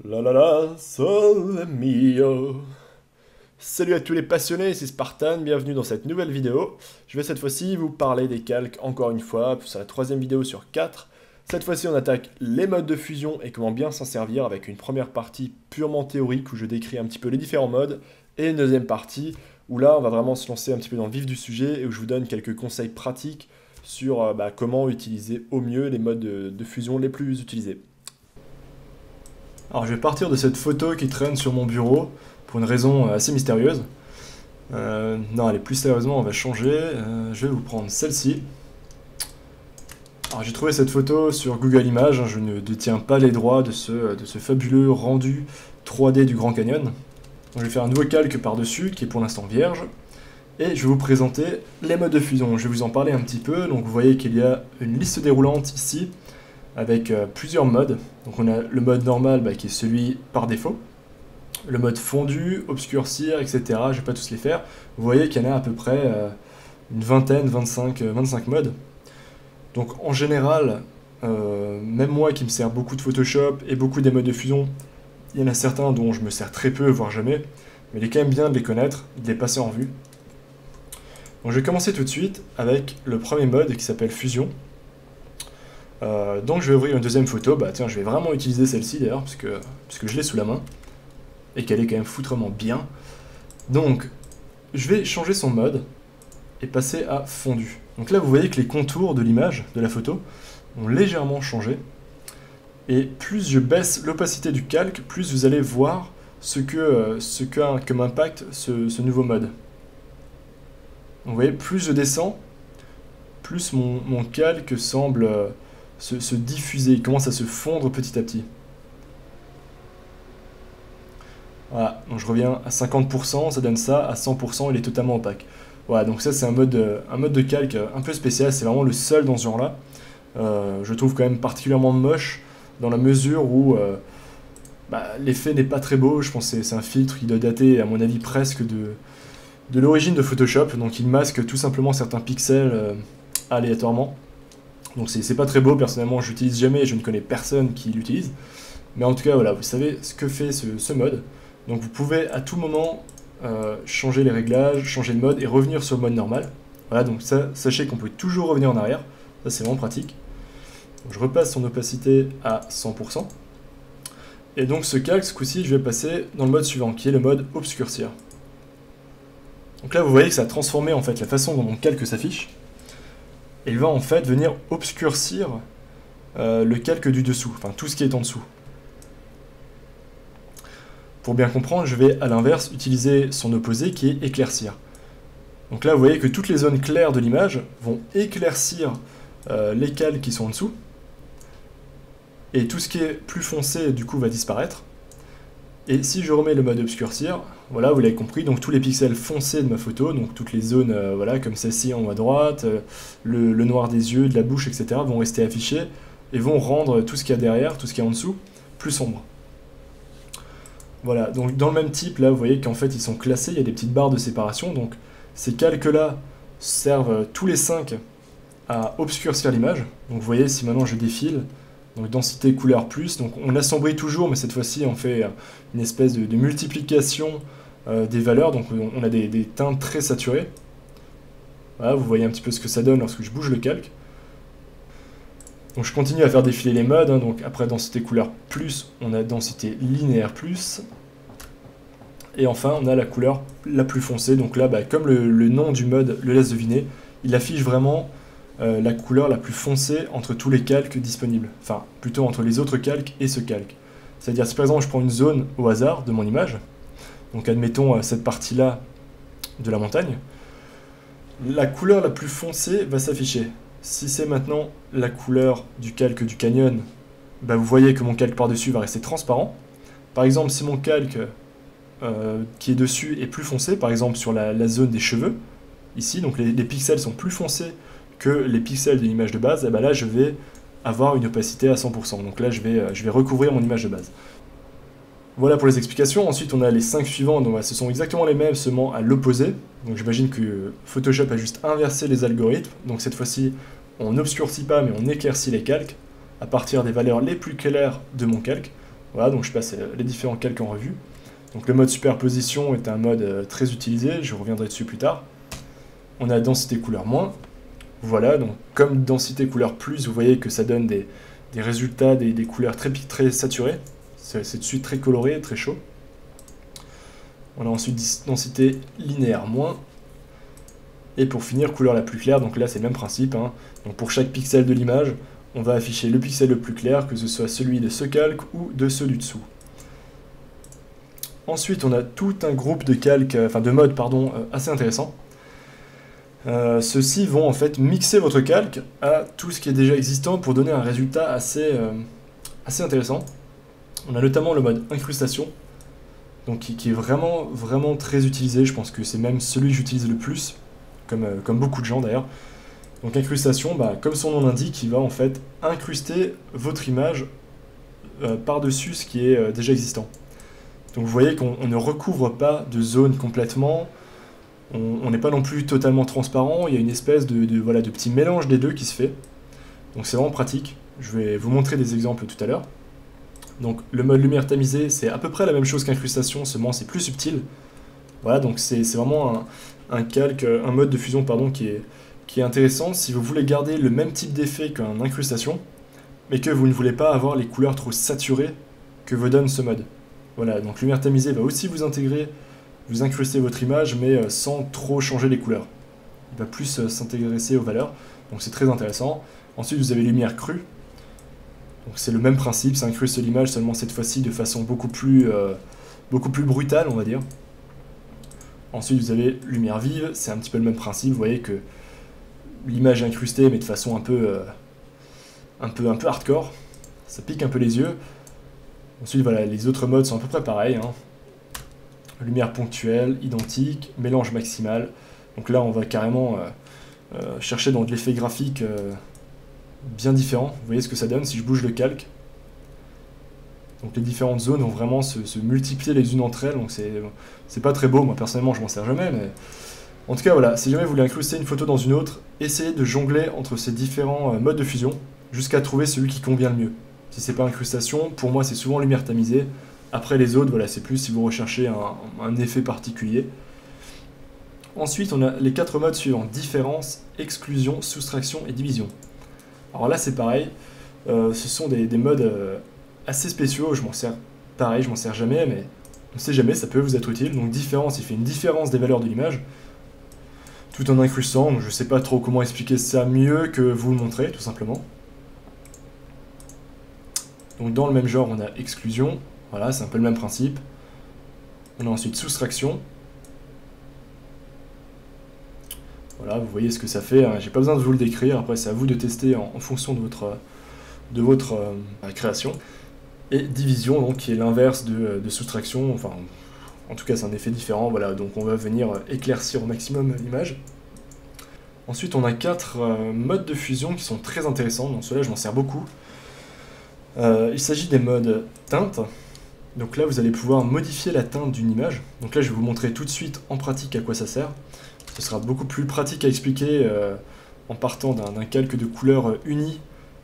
La la la, sole mio. Salut à tous les passionnés, c'est Spartan, bienvenue dans cette nouvelle vidéo. Je vais cette fois-ci vous parler des calques encore une fois, c'est la troisième vidéo sur 4. Cette fois-ci on attaque les modes de fusion et comment bien s'en servir avec une première partie purement théorique où je décris un petit peu les différents modes et une deuxième partie où là on va vraiment se lancer un petit peu dans le vif du sujet et où je vous donne quelques conseils pratiques sur comment utiliser au mieux les modes de fusion les plus utilisés. Alors je vais partir de cette photo qui traîne sur mon bureau pour une raison assez mystérieuse. Non, allez, plus sérieusement, on va changer. Je vais vous prendre celle-ci. Alors j'ai trouvé cette photo sur Google Images, je ne détiens pas les droits de ce fabuleux rendu 3D du Grand Canyon. Donc, je vais faire un nouveau calque par-dessus, qui est pour l'instant vierge. Et je vais vous présenter les modes de fusion. Je vais vous en parler un petit peu. Donc vous voyez qu'il y a une liste déroulante ici, avec plusieurs modes. Donc on a le mode normal qui est celui par défaut. Le mode fondu, obscurcir, etc. Je ne vais pas tous les faire. Vous voyez qu'il y en a à peu près une vingtaine, 25 modes. Donc en général, même moi qui me sers beaucoup de Photoshop et beaucoup des modes de fusion, il y en a certains dont je me sers très peu, voire jamais. Mais il est quand même bien de les connaître, de les passer en revue. Donc je vais commencer tout de suite avec le premier mode qui s'appelle fusion. Donc je vais ouvrir une deuxième photo, tiens je vais vraiment utiliser celle-ci d'ailleurs, puisque je l'ai sous la main, et qu'elle est quand même foutrement bien. Donc je vais changer son mode, et passer à fondu. Donc là vous voyez que les contours de l'image, de la photo, ont légèrement changé, et plus je baisse l'opacité du calque, plus vous allez voir ce qu'a comme impact ce nouveau mode. Donc, vous voyez, plus je descends, plus mon calque semble se diffuser, il commence à se fondre petit à petit. Voilà, donc je reviens à 50%, ça donne ça, à 100%, il est totalement opaque. Voilà, donc ça c'est un mode de calque un peu spécial, c'est vraiment le seul dans ce genre-là. Je trouve quand même particulièrement moche, dans la mesure où l'effet n'est pas très beau, je pense que c'est un filtre qui doit dater, à mon avis, presque de l'origine de Photoshop, donc il masque tout simplement certains pixels aléatoirement. Donc c'est pas très beau, personnellement je l'utilise jamais et je ne connais personne qui l'utilise. Mais en tout cas voilà, vous savez ce que fait ce mode. Donc vous pouvez à tout moment changer les réglages, changer le mode et revenir sur le mode normal. Voilà, donc ça, sachez qu'on peut toujours revenir en arrière, ça c'est vraiment pratique. Donc, je repasse son opacité à 100%. Et donc ce calque, ce coup-ci, je vais passer dans le mode suivant, qui est le mode obscurcir. Donc là vous voyez que ça a transformé en fait la façon dont mon calque s'affiche. Et il va en fait venir obscurcir le calque du dessous, enfin tout ce qui est en dessous. Pour bien comprendre, je vais à l'inverse utiliser son opposé qui est éclaircir. Donc là vous voyez que toutes les zones claires de l'image vont éclaircir les calques qui sont en dessous. Et tout ce qui est plus foncé du coup va disparaître. Et si je remets le mode obscurcir, voilà, vous l'avez compris, donc tous les pixels foncés de ma photo, donc toutes les zones voilà, comme celle-ci en haut à droite, le noir des yeux, de la bouche, etc. vont rester affichés et vont rendre tout ce qu'il y a derrière, tout ce qu'il y a en dessous, plus sombre. Voilà, donc dans le même type, là, vous voyez qu'en fait, ils sont classés, il y a des petites barres de séparation, donc ces calques-là servent tous les 5 à obscurcir l'image. Donc vous voyez, si maintenant je défile, donc densité couleur plus, donc on assombrit toujours, mais cette fois-ci on fait une espèce de multiplication des valeurs, donc on a des teintes très saturées. Voilà, vous voyez un petit peu ce que ça donne lorsque je bouge le calque. Donc je continue à faire défiler les modes, donc après densité couleur plus, on a densité linéaire plus. Et enfin on a la couleur la plus foncée, donc là comme le nom du mode le laisse deviner, il affiche vraiment la couleur la plus foncée entre tous les calques disponibles. Enfin, plutôt entre les autres calques et ce calque. C'est-à-dire, si par exemple je prends une zone au hasard de mon image, donc admettons cette partie-là de la montagne, la couleur la plus foncée va s'afficher. Si c'est maintenant la couleur du calque du canyon, vous voyez que mon calque par-dessus va rester transparent. Par exemple, si mon calque qui est dessus est plus foncé, par exemple sur la zone des cheveux, ici, donc les pixels sont plus foncés que les pixels de l'image de base, et là je vais avoir une opacité à 100%. Donc là je vais recouvrir mon image de base. Voilà pour les explications. Ensuite on a les 5 suivants, donc ce sont exactement les mêmes, seulement à l'opposé. Donc j'imagine que Photoshop a juste inversé les algorithmes. Donc cette fois-ci on n'obscurcit pas mais on éclaircit les calques à partir des valeurs les plus claires de mon calque. Voilà, donc je passe les différents calques en revue. Donc le mode superposition est un mode très utilisé, je reviendrai dessus plus tard. On a densité couleur moins. Voilà, donc comme densité couleur plus, vous voyez que ça donne des résultats, des couleurs très saturées. C'est de suite très coloré, très chaud. On a ensuite densité linéaire moins. Et pour finir, couleur la plus claire, donc là c'est le même principe. Hein. Donc pour chaque pixel de l'image, on va afficher le pixel le plus clair, que ce soit celui de ce calque ou de ceux du dessous. Ensuite, on a tout un groupe de calques, de modes, pardon, assez intéressant. Ceux-ci vont en fait mixer votre calque à tout ce qui est déjà existant pour donner un résultat assez intéressant. On a notamment le mode incrustation, donc qui est vraiment très utilisé. Je pense que c'est même celui que j'utilise le plus, comme beaucoup de gens d'ailleurs. Donc incrustation, comme son nom l'indique, il va en fait incruster votre image par-dessus ce qui est déjà existant. Donc vous voyez qu'on ne recouvre pas de zone complètement, on n'est pas non plus totalement transparent, il y a une espèce de petit mélange des deux qui se fait. Donc c'est vraiment pratique, je vais vous montrer des exemples tout à l'heure. Donc le mode lumière tamisée, c'est à peu près la même chose qu'incrustation, seulement c'est plus subtil. Voilà, donc c'est vraiment un mode de fusion pardon, qui est intéressant si vous voulez garder le même type d'effet qu'un incrustation, mais que vous ne voulez pas avoir les couleurs trop saturées que vous donne ce mode. Voilà, donc lumière tamisée va aussi vous incruster votre image, mais sans trop changer les couleurs. Il va plus s'intéresser aux valeurs, donc c'est très intéressant. Ensuite, vous avez lumière crue. Donc c'est le même principe, ça incruste l'image, seulement cette fois-ci de façon beaucoup plus brutale, on va dire. Ensuite, vous avez lumière vive, c'est un petit peu le même principe, vous voyez que l'image est incrustée, mais de façon un peu hardcore. Ça pique un peu les yeux. Ensuite, voilà, les autres modes sont à peu près pareils. Hein. Lumière ponctuelle, identique, mélange maximal. Donc là, on va carrément chercher dans de l'effet graphique bien différent. Vous voyez ce que ça donne si je bouge le calque. Donc les différentes zones vont vraiment se multiplier les unes entre elles. Donc c'est pas très beau. Moi, personnellement, je m'en sers jamais. Mais en tout cas, voilà, si jamais vous voulez incruster une photo dans une autre, essayez de jongler entre ces différents modes de fusion jusqu'à trouver celui qui convient le mieux. Si c'est pas incrustation, pour moi c'est souvent lumière tamisée. Après les autres, voilà, c'est plus si vous recherchez un effet particulier. Ensuite, on a les 4 modes suivants: différence, exclusion, soustraction et division. Alors là, c'est pareil. Ce sont des modes assez spéciaux. Je m'en sers jamais, mais on sait jamais, ça peut vous être utile. Donc différence, il fait une différence des valeurs de l'image, tout en incrustant. Donc je sais pas trop comment expliquer ça mieux que vous le montrer, tout simplement. Donc dans le même genre, on a exclusion, voilà, c'est un peu le même principe. On a ensuite soustraction. Voilà, vous voyez ce que ça fait, hein. J'ai pas besoin de vous le décrire, après c'est à vous de tester en fonction de votre création. Et division, donc, qui est l'inverse de soustraction, enfin, en tout cas c'est un effet différent, voilà, donc on va venir éclaircir au maximum l'image. Ensuite, on a 4 modes de fusion qui sont très intéressants, donc ceux-là je m'en sers beaucoup. Il s'agit des modes teinte. Donc là, vous allez pouvoir modifier la teinte d'une image. Donc là, je vais vous montrer tout de suite en pratique à quoi ça sert. Ce sera beaucoup plus pratique à expliquer en partant d'un calque de couleur uni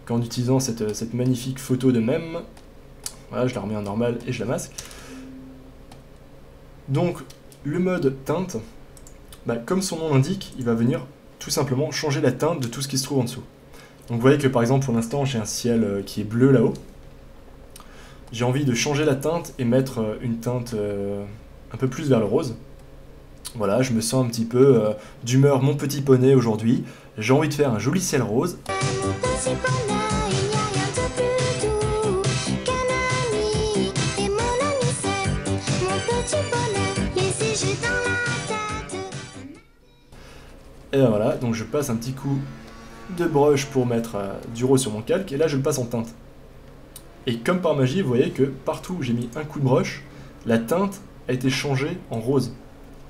qu'en utilisant cette magnifique photo de même. Voilà, je la remets en normal et je la masque. Donc, le mode teinte, comme son nom l'indique, il va venir tout simplement changer la teinte de tout ce qui se trouve en dessous. Donc vous voyez que par exemple pour l'instant j'ai un ciel qui est bleu là-haut. J'ai envie de changer la teinte et mettre une teinte un peu plus vers le rose. Voilà, je me sens un petit peu d'humeur mon petit poney aujourd'hui. J'ai envie de faire un joli ciel rose. Et voilà, donc je passe un petit coup de brush pour mettre du rose sur mon calque, et là je le passe en teinte. Et comme par magie, vous voyez que partout où j'ai mis un coup de brush, la teinte a été changée en rose.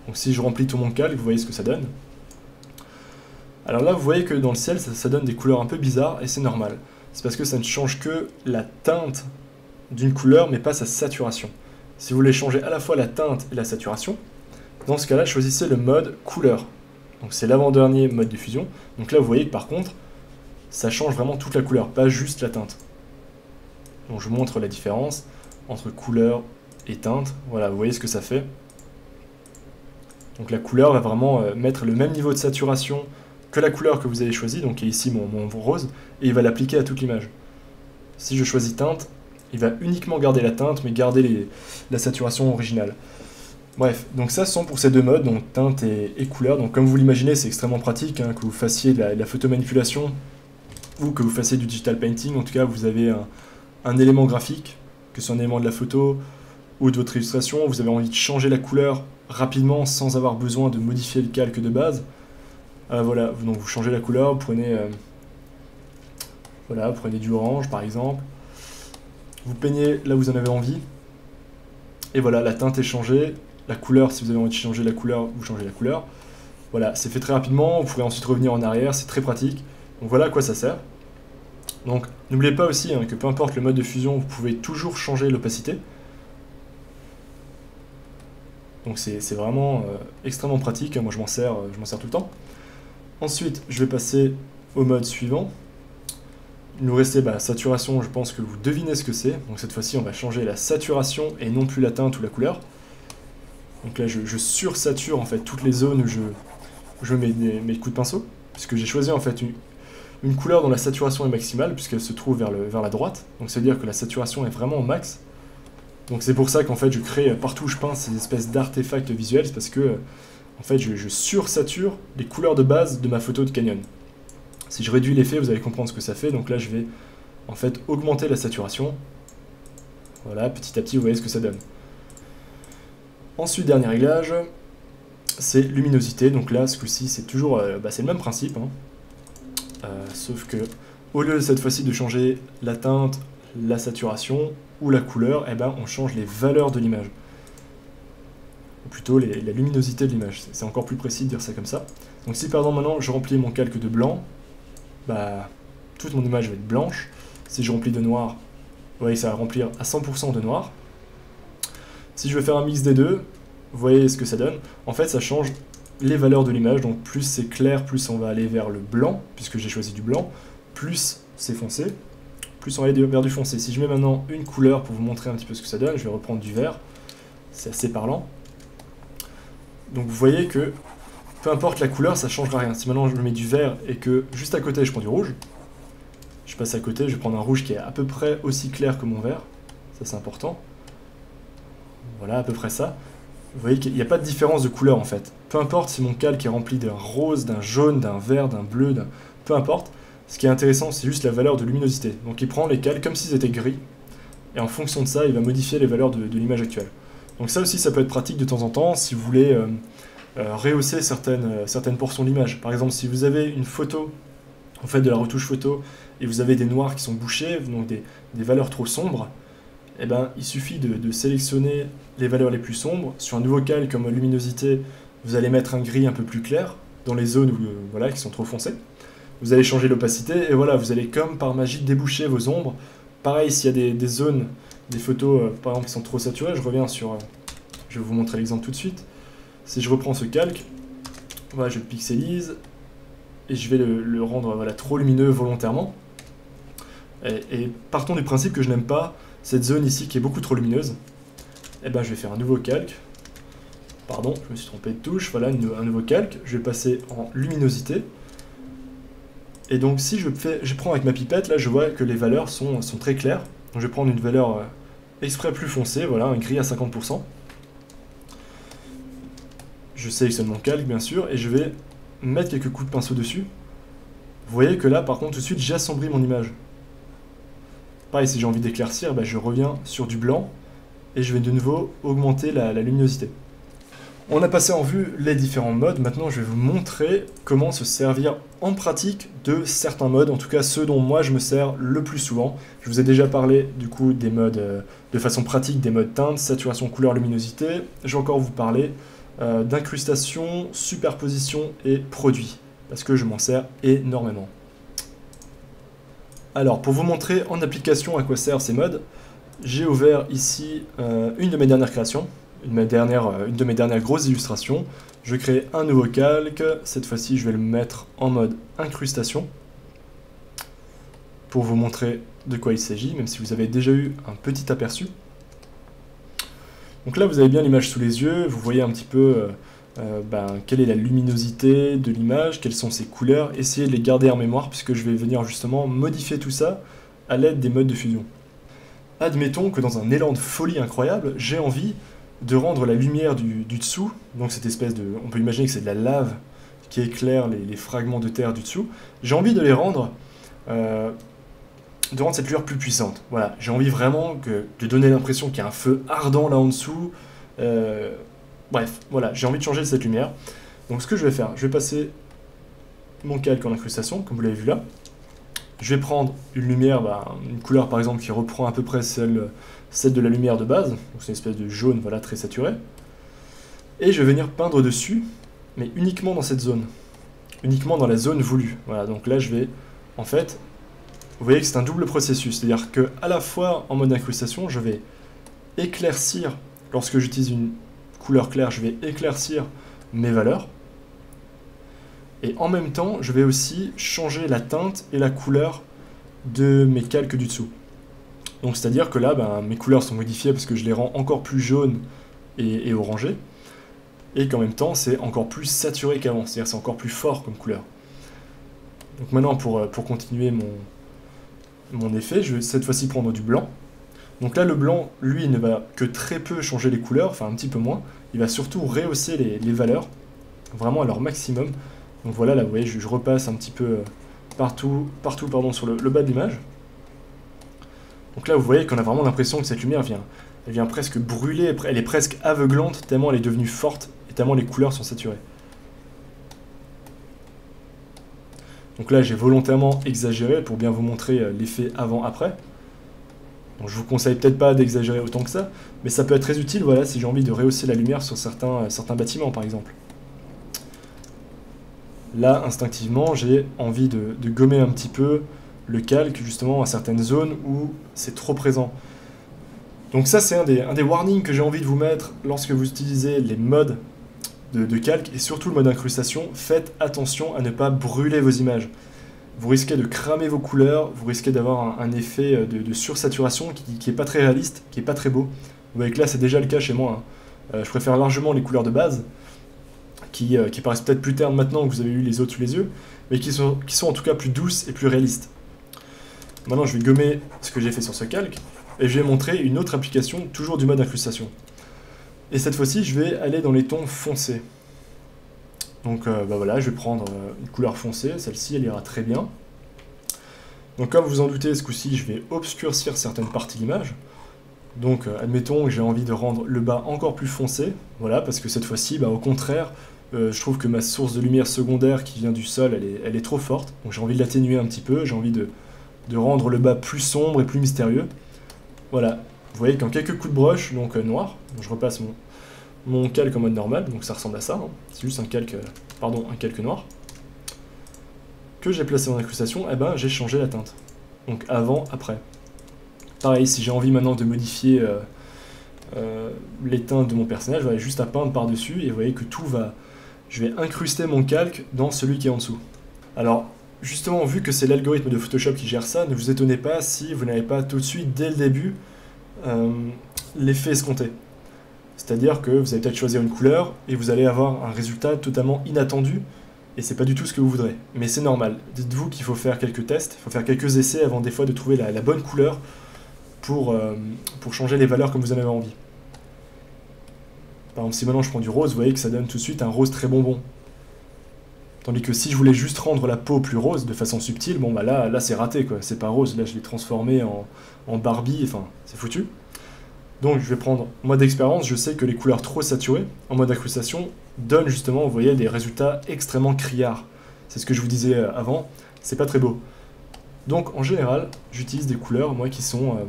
Donc si je remplis tout mon calque, vous voyez ce que ça donne. Alors là, vous voyez que dans le ciel, ça donne des couleurs un peu bizarres, et c'est normal. C'est parce que ça ne change que la teinte d'une couleur, mais pas sa saturation. Si vous voulez changer à la fois la teinte et la saturation, dans ce cas-là, choisissez le mode couleur. Donc c'est l'avant-dernier mode de fusion. Donc là, vous voyez que par contre, ça change vraiment toute la couleur, pas juste la teinte. Donc je vous montre la différence. entre couleur et teinte. Voilà, vous voyez ce que ça fait. Donc la couleur va vraiment mettre le même niveau de saturation que la couleur que vous avez choisie, donc qui est ici mon rose, et il va l'appliquer à toute l'image. Si je choisis teinte, il va uniquement garder la teinte, mais garder la saturation originale. Bref, donc ça ce sont pour ces deux modes, donc teinte et couleur. Donc comme vous l'imaginez, c'est extrêmement pratique, hein, que vous fassiez de la photomanipulation ou que vous fassiez du digital painting. En tout cas, vous avez un élément graphique, que ce soit un élément de la photo ou de votre illustration, vous avez envie de changer la couleur rapidement sans avoir besoin de modifier le calque de base. Voilà, donc vous changez la couleur, vous prenez, voilà, prenez du orange par exemple, vous peignez là où vous en avez envie, et voilà, la teinte est changée, la couleur, si vous avez envie de changer la couleur, vous changez la couleur. Voilà, c'est fait très rapidement, vous pourrez ensuite revenir en arrière, c'est très pratique. Donc voilà à quoi ça sert. Donc n'oubliez pas aussi hein, que peu importe le mode de fusion, vous pouvez toujours changer l'opacité. Donc c'est vraiment extrêmement pratique, moi je m'en sers tout le temps. Ensuite, je vais passer au mode suivant. Il nous restait saturation, je pense que vous devinez ce que c'est. Donc cette fois-ci, on va changer la saturation et non plus la teinte ou la couleur. Donc là, je sursature en fait toutes les zones où je mets mes coups de pinceau, puisque j'ai choisi en fait une couleur dont la saturation est maximale, puisqu'elle se trouve vers la droite. Donc ça veut dire que la saturation est vraiment au max. Donc c'est pour ça qu'en fait je crée partout où je peins ces espèces d'artefacts visuels, c'est parce que en fait je sursature les couleurs de base de ma photo de Canyon. Si je réduis l'effet, vous allez comprendre ce que ça fait. Donc là je vais en fait augmenter la saturation. Voilà, petit à petit vous voyez ce que ça donne. Ensuite, dernier réglage, c'est luminosité. Donc là ce coup-ci c'est toujours c'est le même principe, hein. Sauf que au lieu cette fois-ci de changer la teinte, la saturation ou la couleur, on change les valeurs de l'image. Ou plutôt la luminosité de l'image. C'est encore plus précis de dire ça comme ça. Donc si par exemple maintenant je remplis mon calque de blanc, toute mon image va être blanche. Si je remplis de noir, vous voyez ça va remplir à 100% de noir. Si je veux faire un mix des deux, vous voyez ce que ça donne. En fait ça change les valeurs de l'image, donc plus c'est clair, plus on va aller vers le blanc, puisque j'ai choisi du blanc, plus c'est foncé, plus on va aller vers du foncé. Si je mets maintenant une couleur pour vous montrer un petit peu ce que ça donne, je vais reprendre du vert, c'est assez parlant. Donc vous voyez que peu importe la couleur, ça ne changera rien. Si maintenant je mets du vert et que juste à côté je prends du rouge, je passe à côté, je vais prendre un rouge qui est à peu près aussi clair que mon vert, ça c'est important. Voilà, à peu près ça. Vous voyez qu'il n'y a pas de différence de couleur en fait. Peu importe si mon calque est rempli d'un rose, d'un jaune, d'un vert, d'un bleu, peu importe. Ce qui est intéressant, c'est juste la valeur de luminosité. Donc il prend les calques comme s'ils étaient gris, et en fonction de ça, il va modifier les valeurs de l'image actuelle. Donc ça aussi, ça peut être pratique de temps en temps si vous voulez rehausser certaines portions de l'image. Par exemple, si vous avez une photo, vous faites de la retouche photo, et vous avez des noirs qui sont bouchés, donc des valeurs trop sombres, il suffit de sélectionner les valeurs les plus sombres. Sur un nouveau calque comme luminosité, vous allez mettre un gris un peu plus clair dans les zones où, qui sont trop foncées. Vous allez changer l'opacité et voilà, vous allez comme par magie déboucher vos ombres. Pareil, s'il y a des zones, des photos par exemple qui sont trop saturées, je reviens sur... je vais vous montrer l'exemple tout de suite. Si je reprends ce calque, voilà, je le pixelise et je vais le rendre trop lumineux volontairement. Et partons du principe que je n'aime pas cette zone ici qui est beaucoup trop lumineuse. Je vais faire un nouveau calque. Pardon, je me suis trompé de touche. Voilà, un nouveau calque. Je vais passer en luminosité. Et donc si je prends avec ma pipette, là je vois que les valeurs sont très claires. Donc je vais prendre une valeur exprès plus foncée, voilà, un gris à 50%. Je sélectionne mon calque bien sûr, et je vais mettre quelques coups de pinceau dessus. Vous voyez que là par contre tout de suite j'assombris mon image. Pareil, si j'ai envie d'éclaircir, je reviens sur du blanc, et je vais de nouveau augmenter la luminosité. On a passé en vue les différents modes, maintenant je vais vous montrer comment se servir en pratique de certains modes, en tout cas ceux dont moi je me sers le plus souvent. Je vous ai déjà parlé du coup des modes de façon pratique, des modes teinte, saturation, couleur, luminosité. Je vais encore vous parler d'incrustation, superposition et produit, parce que je m'en sers énormément. Alors pour vous montrer en application à quoi servent ces modes, j'ai ouvert ici une de mes dernières créations. Une de mes dernières grosses illustrations. Je crée un nouveau calque. Cette fois-ci, je vais le mettre en mode incrustation pour vous montrer de quoi il s'agit, même si vous avez déjà eu un petit aperçu. Donc là, vous avez bien l'image sous les yeux, vous voyez un petit peu quelle est la luminosité de l'image, quelles sont ses couleurs, essayez de les garder en mémoire, puisque je vais venir justement modifier tout ça à l'aide des modes de fusion. Admettons que dans un élan de folie incroyable, j'ai envie de rendre la lumière du dessous, donc cette espèce de... on peut imaginer que c'est de la lave qui éclaire les fragments de terre du dessous, j'ai envie de les rendre... de rendre cette lueur plus puissante. Voilà, j'ai envie vraiment de donner l'impression qu'il y a un feu ardent là en dessous. Bref, voilà, j'ai envie de changer cette lumière. Donc ce que je vais faire, je vais passer mon calque en incrustation, comme vous l'avez vu là. Je vais prendre une lumière, une couleur par exemple qui reprend à peu près celle de la lumière de base. Donc c'est une espèce de jaune, voilà, très saturé. Et je vais venir peindre dessus, mais uniquement dans cette zone. Uniquement dans la zone voulue. Voilà, donc là je vais, en fait... Vous voyez que c'est un double processus, c'est-à-dire que à la fois en mode incrustation, je vais éclaircir, lorsque j'utilise une couleur claire, je vais éclaircir mes valeurs, et en même temps, je vais aussi changer la teinte et la couleur de mes calques du dessous. Donc c'est-à-dire que là, mes couleurs sont modifiées parce que je les rends encore plus jaunes et orangées, et qu'en même temps, c'est encore plus saturé qu'avant, c'est-à-dire c'est encore plus fort comme couleur. Donc maintenant, pour continuer mon effet, je vais cette fois-ci prendre du blanc. Donc là, le blanc, lui, ne va que très peu changer les couleurs, enfin un petit peu moins. Il va surtout rehausser les valeurs, vraiment à leur maximum. Donc voilà, là, vous voyez, je repasse un petit peu partout sur le bas de l'image. Donc là, vous voyez qu'on a vraiment l'impression que cette lumière elle vient presque brûler, elle est presque aveuglante, tellement elle est devenue forte, et tellement les couleurs sont saturées. Donc là, j'ai volontairement exagéré pour bien vous montrer l'effet avant-après. Donc je vous conseille peut-être pas d'exagérer autant que ça, mais ça peut être très utile, voilà, si j'ai envie de rehausser la lumière sur certains bâtiments, par exemple. Là, instinctivement, j'ai envie de gommer un petit peu le calque, justement, à certaines zones où c'est trop présent. Donc ça, c'est un des warnings que j'ai envie de vous mettre lorsque vous utilisez les modes de calque, et surtout le mode incrustation. Faites attention à ne pas brûler vos images. Vous risquez de cramer vos couleurs, vous risquez d'avoir un effet de sursaturation qui est pas très réaliste, qui est pas très beau. Vous voyez que là, c'est déjà le cas chez moi, hein. Je préfère largement les couleurs de base, qui paraissent peut-être plus ternes maintenant que vous avez eu les autres sous les yeux, mais qui sont en tout cas plus douces et plus réalistes. Maintenant, je vais gommer ce que j'ai fait sur ce calque, et je vais montrer une autre application, toujours du mode incrustation. Et cette fois-ci, je vais aller dans les tons foncés. Donc voilà, je vais prendre une couleur foncée, celle-ci, elle ira très bien. Donc comme vous en doutez, ce coup-ci, je vais obscurcir certaines parties de l'image. Donc admettons que j'ai envie de rendre le bas encore plus foncé, voilà, parce que cette fois-ci, au contraire, je trouve que ma source de lumière secondaire qui vient du sol, elle est trop forte. Donc j'ai envie de l'atténuer un petit peu, j'ai envie de rendre le bas plus sombre et plus mystérieux. Voilà, vous voyez qu'en quelques coups de brush, donc noir, je repasse mon calque en mode normal, donc ça ressemble à ça, hein. C'est juste un calque noir, que j'ai placé en incrustation, et j'ai changé la teinte. Donc avant, après. Pareil, si j'ai envie maintenant de modifier les teintes de mon personnage, voilà, juste à peindre par-dessus, et vous voyez que tout va... Je vais incruster mon calque dans celui qui est en dessous. Alors, justement, vu que c'est l'algorithme de Photoshop qui gère ça, ne vous étonnez pas si vous n'avez pas tout de suite, dès le début, l'effet escompté. C'est-à-dire que vous allez peut-être choisir une couleur, et vous allez avoir un résultat totalement inattendu, et c'est pas du tout ce que vous voudrez. Mais c'est normal. Dites-vous qu'il faut faire quelques tests, il faut faire quelques essais avant des fois de trouver la bonne couleur pour changer les valeurs comme vous en avez envie. Par exemple, si maintenant je prends du rose, vous voyez que ça donne tout de suite un rose très bonbon. Tandis que si je voulais juste rendre la peau plus rose de façon subtile, bon là c'est raté quoi, c'est pas rose, là je l'ai transformé en Barbie, enfin c'est foutu. Donc je vais prendre, moi d'expérience, je sais que les couleurs trop saturées, en mode incrustation, donnent justement, vous voyez, des résultats extrêmement criards. C'est ce que je vous disais avant, c'est pas très beau. Donc en général, j'utilise des couleurs, moi, qui sont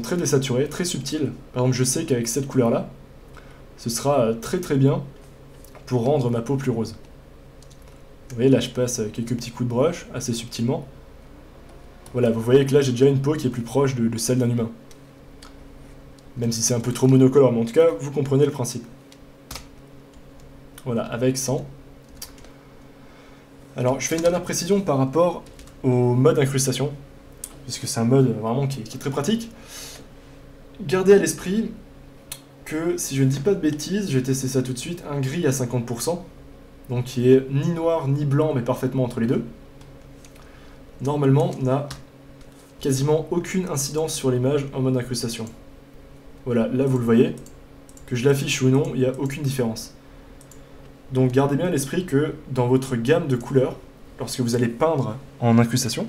très désaturées, très subtiles. Par exemple, je sais qu'avec cette couleur-là, ce sera très très bien pour rendre ma peau plus rose. Vous voyez, là je passe quelques petits coups de brush, assez subtilement. Voilà, vous voyez que là j'ai déjà une peau qui est plus proche de celle d'un humain. Même si c'est un peu trop monocolore, mais en tout cas, vous comprenez le principe. Voilà, avec 100. Alors, je fais une dernière précision par rapport au mode incrustation, puisque c'est un mode vraiment qui est très pratique. Gardez à l'esprit que, si je ne dis pas de bêtises, je vais tester ça tout de suite, un gris à 50%, donc qui est ni noir ni blanc, mais parfaitement entre les deux, normalement n'a quasiment aucune incidence sur l'image en mode incrustation. Voilà, là vous le voyez, que je l'affiche ou non, il n'y a aucune différence. Donc gardez bien à l'esprit que dans votre gamme de couleurs, lorsque vous allez peindre en incrustation,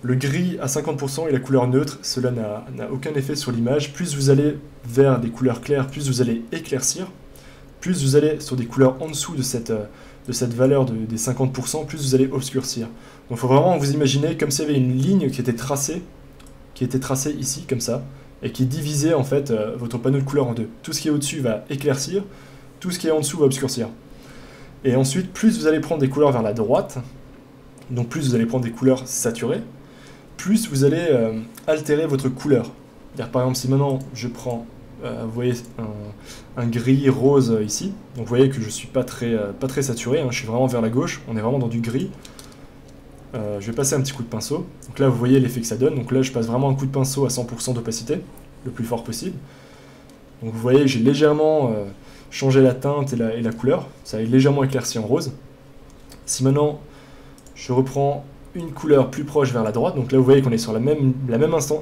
le gris à 50% et la couleur neutre, cela n'a aucun effet sur l'image. Plus vous allez vers des couleurs claires, plus vous allez éclaircir. Plus vous allez sur des couleurs en dessous de cette valeur des 50%, plus vous allez obscurcir. Donc il faut vraiment vous imaginer comme s'il y avait une ligne qui était tracée ici, comme ça, et qui divisait en fait votre panneau de couleurs en deux. Tout ce qui est au-dessus va éclaircir, tout ce qui est en dessous va obscurcir. Et ensuite, plus vous allez prendre des couleurs vers la droite, donc plus vous allez prendre des couleurs saturées, plus vous allez altérer votre couleur. Par exemple, si maintenant je prends, vous voyez, un gris rose ici, donc vous voyez que je ne suis pas très saturé, hein, je suis vraiment vers la gauche, on est vraiment dans du gris. Je vais passer un petit coup de pinceau, donc là vous voyez l'effet que ça donne, donc là je passe vraiment un coup de pinceau à 100% d'opacité, le plus fort possible. Donc vous voyez que j'ai légèrement changé la teinte et la couleur, ça est légèrement éclairci en rose. Si maintenant je reprends une couleur plus proche vers la droite, donc là vous voyez qu'on est sur la même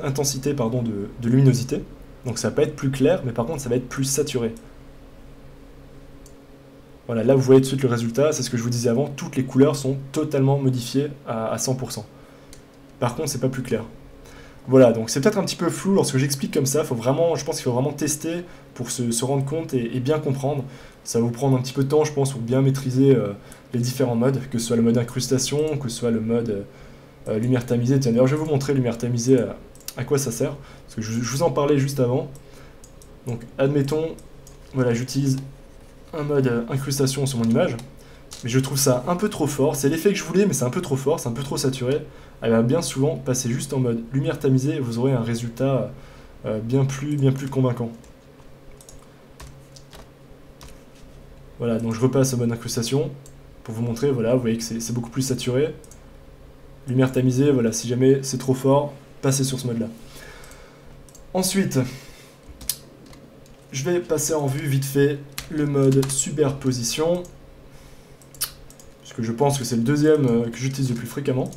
intensité de luminosité, donc ça va pas être plus clair, mais par contre ça va être plus saturé. Voilà, là vous voyez tout de suite le résultat, c'est ce que je vous disais avant, toutes les couleurs sont totalement modifiées à 100%. Par contre c'est pas plus clair. Voilà, donc c'est peut-être un petit peu flou lorsque j'explique comme ça, je pense qu'il faut vraiment tester pour se rendre compte et bien comprendre. Ça va vous prendre un petit peu de temps, je pense, pour bien maîtriser les différents modes, que ce soit le mode incrustation, que ce soit le mode lumière tamisée. Tiens, d'ailleurs, je vais vous montrer lumière tamisée, à quoi ça sert, parce que je vous en parlais juste avant. Donc, admettons, voilà, j'utilise un mode incrustation sur mon image, mais je trouve ça un peu trop fort. C'est l'effet que je voulais, mais c'est un peu trop fort, c'est un peu trop saturé. Elle va bien souvent passer juste en mode lumière tamisée, et vous aurez un résultat bien plus convaincant. Voilà, donc je repasse au mode incrustation pour vous montrer, voilà, vous voyez que c'est beaucoup plus saturé. Lumière tamisée, voilà, si jamais c'est trop fort, passez sur ce mode-là. Ensuite, je vais passer en vue vite fait le mode superposition, puisque je pense que c'est le deuxième que j'utilise le plus fréquemment.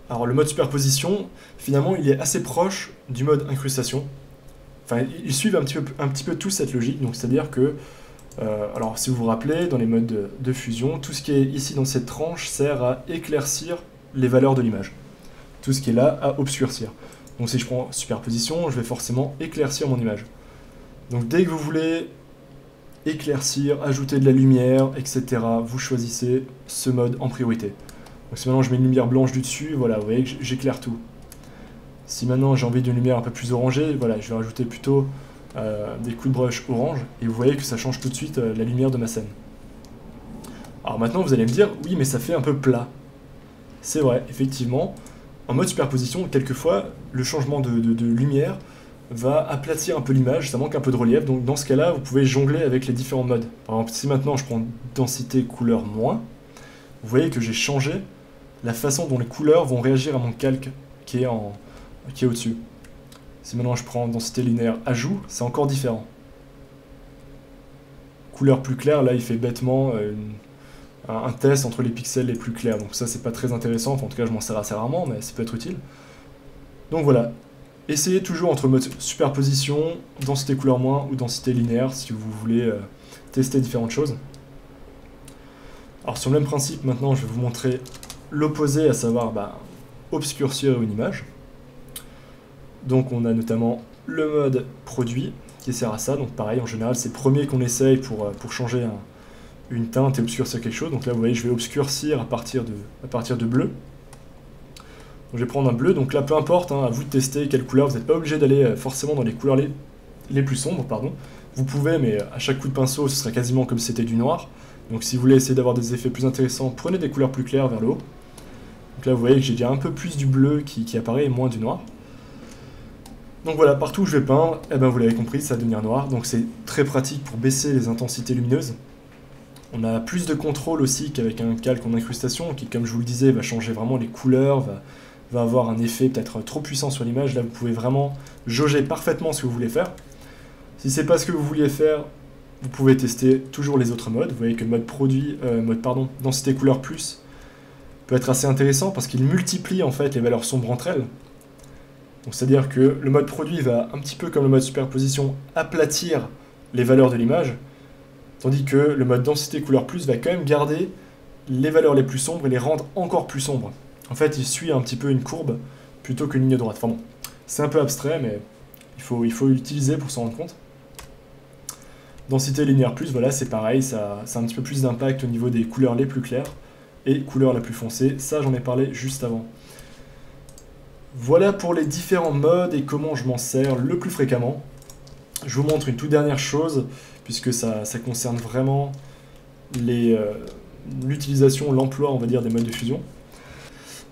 Alors le mode superposition, finalement, il est assez proche du mode incrustation. Enfin, ils suivent un petit peu tous cette logique, donc c'est-à-dire que, alors si vous vous rappelez, dans les modes de fusion, tout ce qui est ici dans cette tranche sert à éclaircir les valeurs de l'image. Tout ce qui est là, à obscurcir. Donc si je prends superposition, je vais forcément éclaircir mon image. Donc dès que vous voulez éclaircir, ajouter de la lumière, etc., vous choisissez ce mode en priorité. Donc si maintenant je mets une lumière blanche du dessus, voilà, vous voyez que j'éclaire tout. Si maintenant j'ai envie d'une lumière un peu plus orangée, voilà, je vais rajouter plutôt des coups de brush orange, et vous voyez que ça change tout de suite la lumière de ma scène. Alors maintenant vous allez me dire, oui mais ça fait un peu plat. C'est vrai, effectivement, en mode superposition, quelquefois, le changement de lumière va aplatir un peu l'image, ça manque un peu de relief, donc dans ce cas-là, vous pouvez jongler avec les différents modes. Par exemple, si maintenant je prends densité couleur moins, vous voyez que j'ai changé la façon dont les couleurs vont réagir à mon calque qui est au-dessus. Si maintenant je prends densité linéaire ajout, c'est encore différent. Couleur plus claire, là il fait bêtement un test entre les pixels les plus clairs, donc ça c'est pas très intéressant, enfin, en tout cas je m'en sers assez rarement, mais ça peut être utile. Donc voilà, essayez toujours entre mode superposition, densité couleur moins ou densité linéaire si vous voulez tester différentes choses. Alors sur le même principe, maintenant je vais vous montrer l'opposé, à savoir obscurcir une image. Donc on a notamment le mode produit qui sert à ça, donc pareil en général c'est le premier qu'on essaye pour changer une teinte et obscurcir quelque chose. Donc là vous voyez je vais obscurcir à partir de bleu. Donc je vais prendre un bleu, donc là peu importe, hein, à vous de tester quelle couleur, vous n'êtes pas obligé d'aller forcément dans les couleurs les plus sombres, pardon. Vous pouvez, mais à chaque coup de pinceau ce serait quasiment comme si c'était du noir. Donc si vous voulez essayer d'avoir des effets plus intéressants, prenez des couleurs plus claires vers le haut. Donc là vous voyez que j'ai déjà un peu plus du bleu qui apparaît et moins du noir. Donc voilà, partout où je vais peindre, eh ben vous l'avez compris, ça va devenir noir, donc c'est très pratique pour baisser les intensités lumineuses. On a plus de contrôle aussi qu'avec un calque en incrustation, qui comme je vous le disais, va changer vraiment les couleurs, va avoir un effet peut-être trop puissant sur l'image. Là, vous pouvez vraiment jauger parfaitement ce que vous voulez faire. Si c'est pas ce que vous vouliez faire, vous pouvez tester toujours les autres modes. Vous voyez que le mode densité couleur plus peut être assez intéressant parce qu'il multiplie en fait les valeurs sombres entre elles. Donc c'est-à-dire que le mode produit va un petit peu comme le mode superposition aplatir les valeurs de l'image, tandis que le mode densité couleur plus va quand même garder les valeurs les plus sombres et les rendre encore plus sombres. En fait, il suit un petit peu une courbe plutôt qu'une ligne droite. Enfin bon, c'est un peu abstrait, mais il faut l'utiliser pour s'en rendre compte. Densité linéaire plus, voilà, c'est pareil, ça a un petit peu plus d'impact au niveau des couleurs les plus claires et couleurs la plus foncée. Ça, j'en ai parlé juste avant. Voilà pour les différents modes et comment je m'en sers le plus fréquemment. Je vous montre une toute dernière chose, puisque ça concerne vraiment l'utilisation, l'emploi, on va dire, des modes de fusion.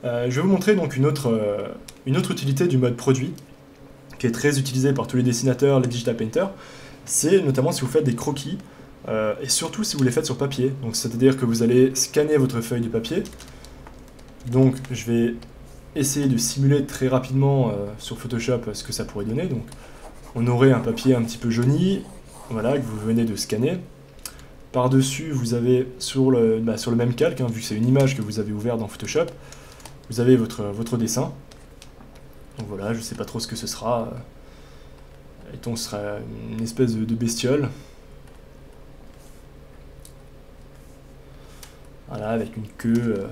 Je vais vous montrer donc une autre utilité du mode produit, qui est très utilisée par tous les dessinateurs, les digital painters. C'est notamment si vous faites des croquis, et surtout si vous les faites sur papier. Donc c'est-à-dire que vous allez scanner votre feuille de papier. Donc je vais essayer de simuler très rapidement sur Photoshop ce que ça pourrait donner. Donc on aurait un papier un petit peu jauni, voilà, que vous venez de scanner. Par-dessus, vous avez sur le même calque, hein, vu que c'est une image que vous avez ouverte dans Photoshop, vous avez votre dessin. Donc voilà, je ne sais pas trop ce que ce sera. Mettons, ce sera une espèce de bestiole. Voilà, avec une queue,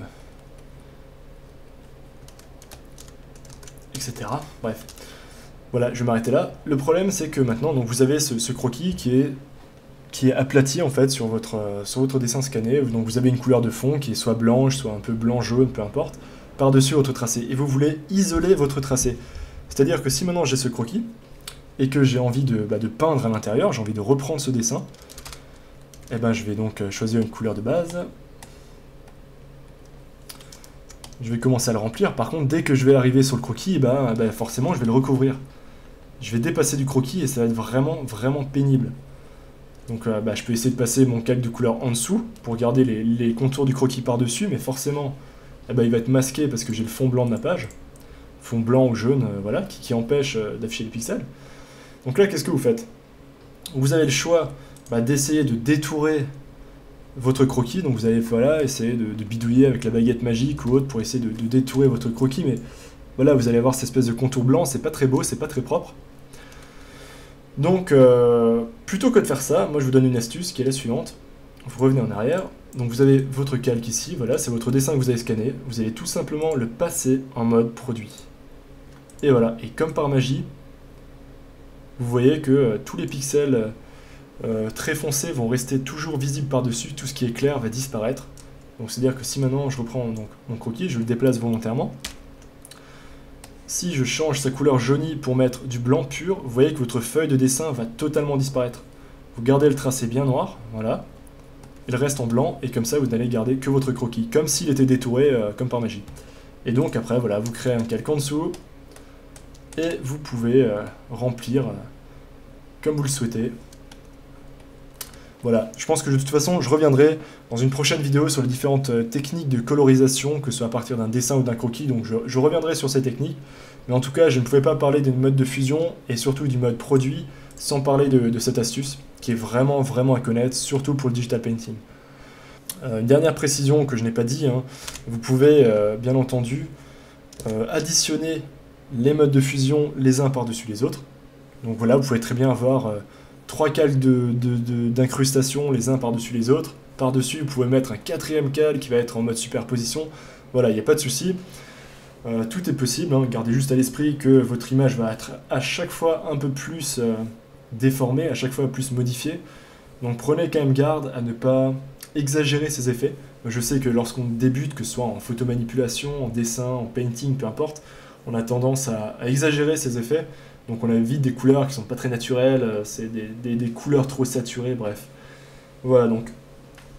etc. Bref. Voilà, je vais m'arrêter là. Le problème, c'est que maintenant, donc, vous avez ce croquis qui est aplati en fait sur votre dessin scanné. Donc vous avez une couleur de fond qui est soit blanche, soit un peu blanc-jaune, peu importe, par-dessus votre tracé. Et vous voulez isoler votre tracé. C'est-à-dire que si maintenant j'ai ce croquis, et que j'ai envie de peindre à l'intérieur, j'ai envie de reprendre ce dessin, et ben je vais donc choisir une couleur de base. Je vais commencer à le remplir. Par contre, dès que je vais arriver sur le croquis, forcément je vais le recouvrir. Je vais dépasser du croquis et ça va être vraiment, vraiment pénible. Donc je peux essayer de passer mon calque de couleur en dessous pour garder les contours du croquis par-dessus, mais forcément il va être masqué parce que j'ai le fond blanc de ma page. Fond blanc ou jaune, voilà, qui empêche d'afficher les pixels. Donc là, qu'est-ce que vous faites? Vous avez le choix d'essayer de détourer votre croquis, donc vous allez essayer de bidouiller avec la baguette magique ou autre pour essayer de détourer votre croquis, mais voilà, vous allez avoir cette espèce de contour blanc, c'est pas très beau, c'est pas très propre. Donc, plutôt que de faire ça, moi je vous donne une astuce qui est la suivante. Vous revenez en arrière, donc vous avez votre calque ici, voilà, c'est votre dessin que vous avez scanné, vous allez tout simplement le passer en mode produit. Et voilà, et comme par magie, vous voyez que tous les pixels très foncés vont rester toujours visibles par-dessus, tout ce qui est clair va disparaître. Donc c'est-à-dire que si maintenant je reprends donc, mon croquis, je le déplace volontairement, si je change sa couleur jaunie pour mettre du blanc pur, vous voyez que votre feuille de dessin va totalement disparaître. Vous gardez le tracé bien noir, voilà, il reste en blanc, et comme ça vous n'allez garder que votre croquis, comme s'il était détouré comme par magie. Et donc après, voilà, vous créez un calque en dessous, et vous pouvez remplir comme vous le souhaitez. Voilà, je pense que de toute façon, je reviendrai dans une prochaine vidéo sur les différentes techniques de colorisation, que ce soit à partir d'un dessin ou d'un croquis, donc je reviendrai sur ces techniques. Mais en tout cas, je ne pouvais pas parler des modes de fusion, et surtout du mode produit, sans parler de cette astuce, qui est vraiment, vraiment à connaître, surtout pour le digital painting. Une dernière précision que je n'ai pas dit, hein, vous pouvez, bien entendu, additionner les modes de fusion les uns par-dessus les autres. Donc voilà, vous pouvez très bien avoir 3 calques d'incrustation les uns par-dessus les autres. Par-dessus, vous pouvez mettre un 4e calque qui va être en mode superposition. Voilà, il n'y a pas de souci. Tout est possible, hein. Gardez juste à l'esprit que votre image va être à chaque fois un peu plus déformée, à chaque fois plus modifiée. Donc prenez quand même garde à ne pas exagérer ces effets. Je sais que lorsqu'on débute, que ce soit en photomanipulation, en dessin, en painting, peu importe, on a tendance à exagérer ces effets. Donc on a vite des couleurs qui sont pas très naturelles, c'est des couleurs trop saturées, bref. Voilà, donc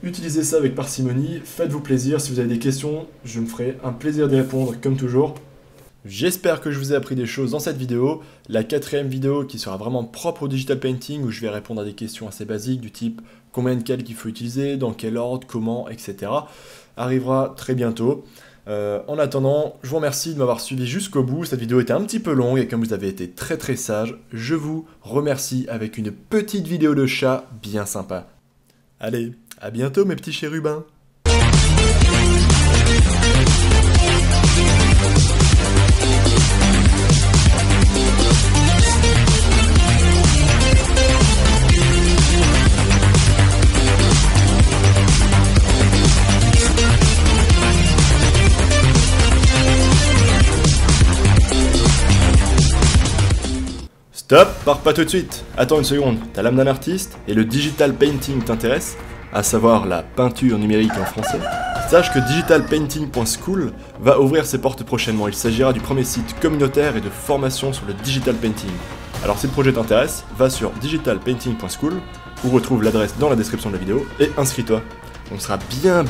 utilisez ça avec parcimonie, faites-vous plaisir. Si vous avez des questions, je me ferai un plaisir d'y répondre comme toujours. J'espère que je vous ai appris des choses dans cette vidéo. La 4e vidéo qui sera vraiment propre au digital painting, où je vais répondre à des questions assez basiques du type combien de calques il faut utiliser, dans quel ordre, comment, etc. arrivera très bientôt. En attendant, je vous remercie de m'avoir suivi jusqu'au bout. Cette vidéo était un petit peu longue et comme vous avez été très sage, je vous remercie avec une petite vidéo de chat bien sympa. Allez, à bientôt mes petits chérubins. Stop, pars pas tout de suite. Attends une seconde, t'as l'âme d'un artiste et le digital painting t'intéresse, à savoir la peinture numérique en français. Sache que digitalpainting.school va ouvrir ses portes prochainement. Il s'agira du premier site communautaire et de formation sur le digital painting. Alors si le projet t'intéresse, va sur digitalpainting.school ou retrouve l'adresse dans la description de la vidéo et inscris-toi. On sera bien.